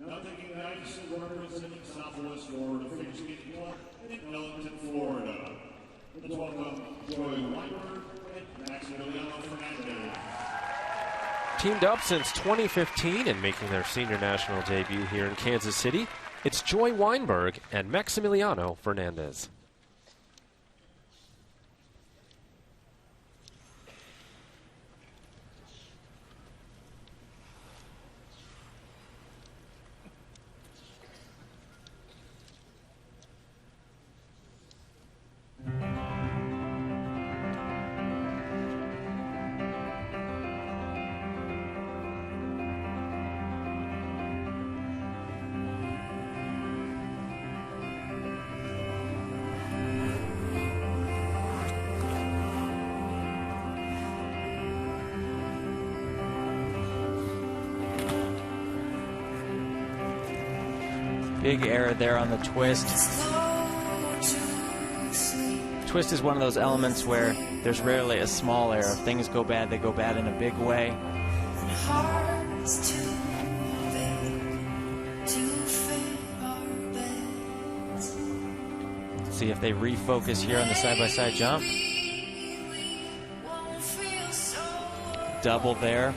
Now taking the ice representing Southwest Florida, finishing at Clark in Ellington, Florida. Let's welcome Joy Weinberg and Maximiliano Fernandez. Teamed up since 2015 and making their senior national debut here in Kansas City, it's Joy Weinberg and Maximiliano Fernandez. Big error there on the twist. Twist is one of those elements where there's rarely a small error. If things go bad, they go bad in a big way. See if they refocus here on the side-by-side jump. Double there.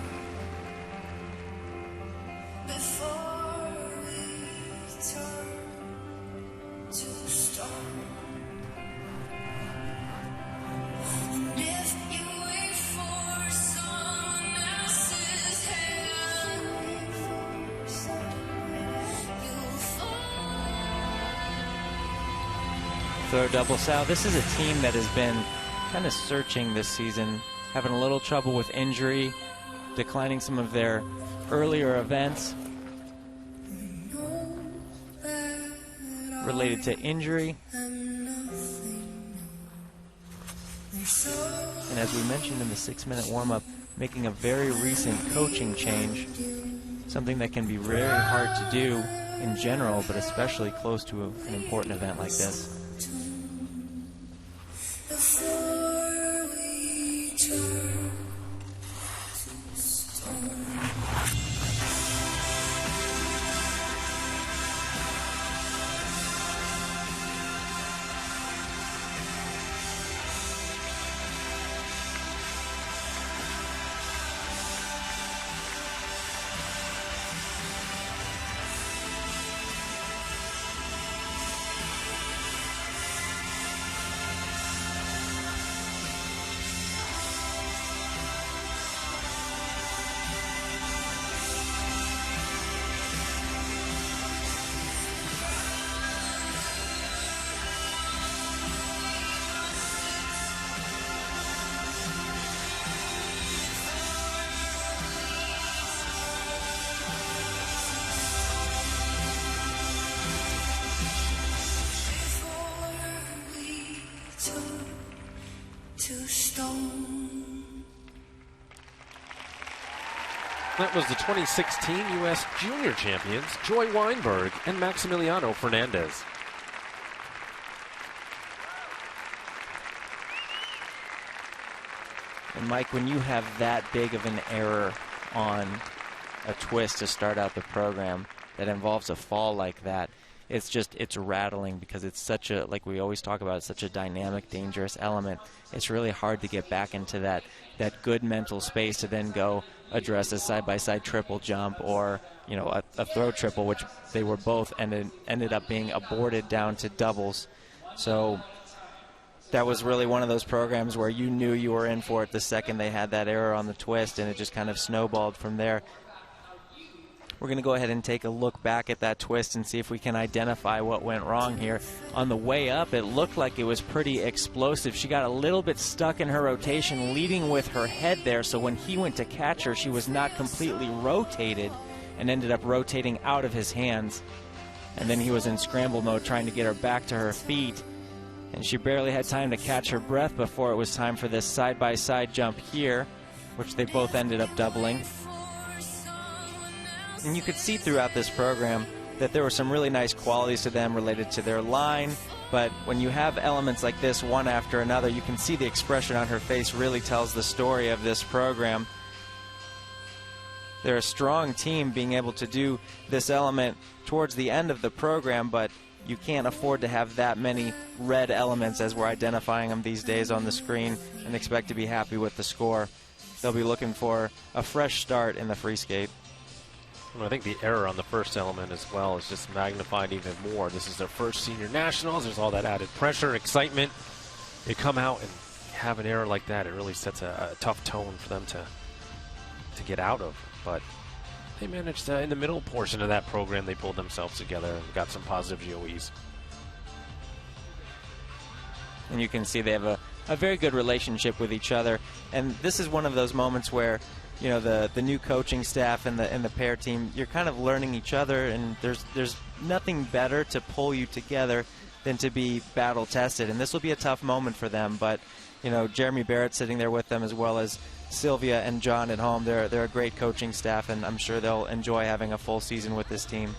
Throw double sow. This is a team that has been kind of searching this season, having a little trouble with injury, declining some of their earlier events related to injury. And as we mentioned in the 6-minute warm-up, making a very recent coaching change, something that can be very hard to do in general, but especially close to an important event like this. That was the 2016 U.S. Junior Champions, Joy Weinberg and Maximiliano Fernandez. And Mike, when you have that big of an error on a twist to start out the program that involves a fall like that, it's rattling because it's such a, like we always talk about, it's such a dynamic, dangerous element. It's really hard to get back into that good mental space to then go address a side-by-side triple jump or, you know, a throw triple, which they were both ended up being aborted down to doubles. So that was really one of those programs where you knew you were in for it the second they had that error on the twist, and it just kind of snowballed from there. We're going to go ahead and take a look back at that twist and see if we can identify what went wrong here. On the way up, it looked like it was pretty explosive. She got a little bit stuck in her rotation, leading with her head there, so when he went to catch her, she was not completely rotated and ended up rotating out of his hands. And then he was in scramble mode trying to get her back to her feet. And she barely had time to catch her breath before it was time for this side-by-side jump here, which they both ended up doubling. And you could see throughout this program that there were some really nice qualities to them related to their line, but when you have elements like this one after another, you can see the expression on her face really tells the story of this program. they're a strong team being able to do this element towards the end of the program, but you can't afford to have that many red elements as we're identifying them these days on the screen and expect to be happy with the score. They'll be looking for a fresh start in the free skate. I think the error on the first element as well is just magnified even more. This is their first senior nationals. There's all that added pressure, excitement. They come out and have an error like that. It really sets a tough tone for them to get out of. But they managed to, in the middle portion of that program, they pulled themselves together and got some positive GOEs. And you can see they have a very good relationship with each other. And this is one of those moments where, you know, the new coaching staff and the pair team, you're kind of learning each other, and there's nothing better to pull you together than to be battle tested. And this will be a tough moment for them, but you know, Jeremy Barrett sitting there with them, as well as Sylvia and John at home. They're a great coaching staff, and I'm sure they'll enjoy having a full season with this team.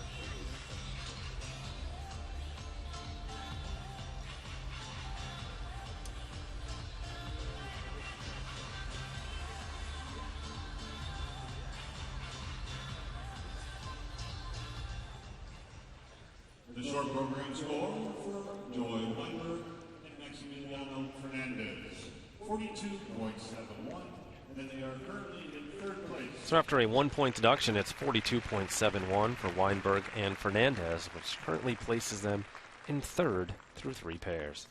The short program score for Joy Weinberg and Maximiliano Fernandez, 42.71, and then they are currently in third place. So after a 1-point deduction, it's 42.71 for Weinberg and Fernandez, which currently places them in third through 3 pairs.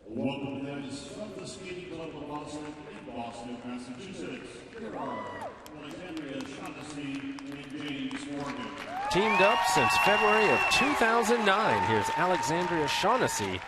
Welcome to the from the Skating Club of Boston in Boston, Massachusetts. Here are Alexandria Shaughnessy and James Morgan. Teamed up since February of 2009, here's Alexandria Shaughnessy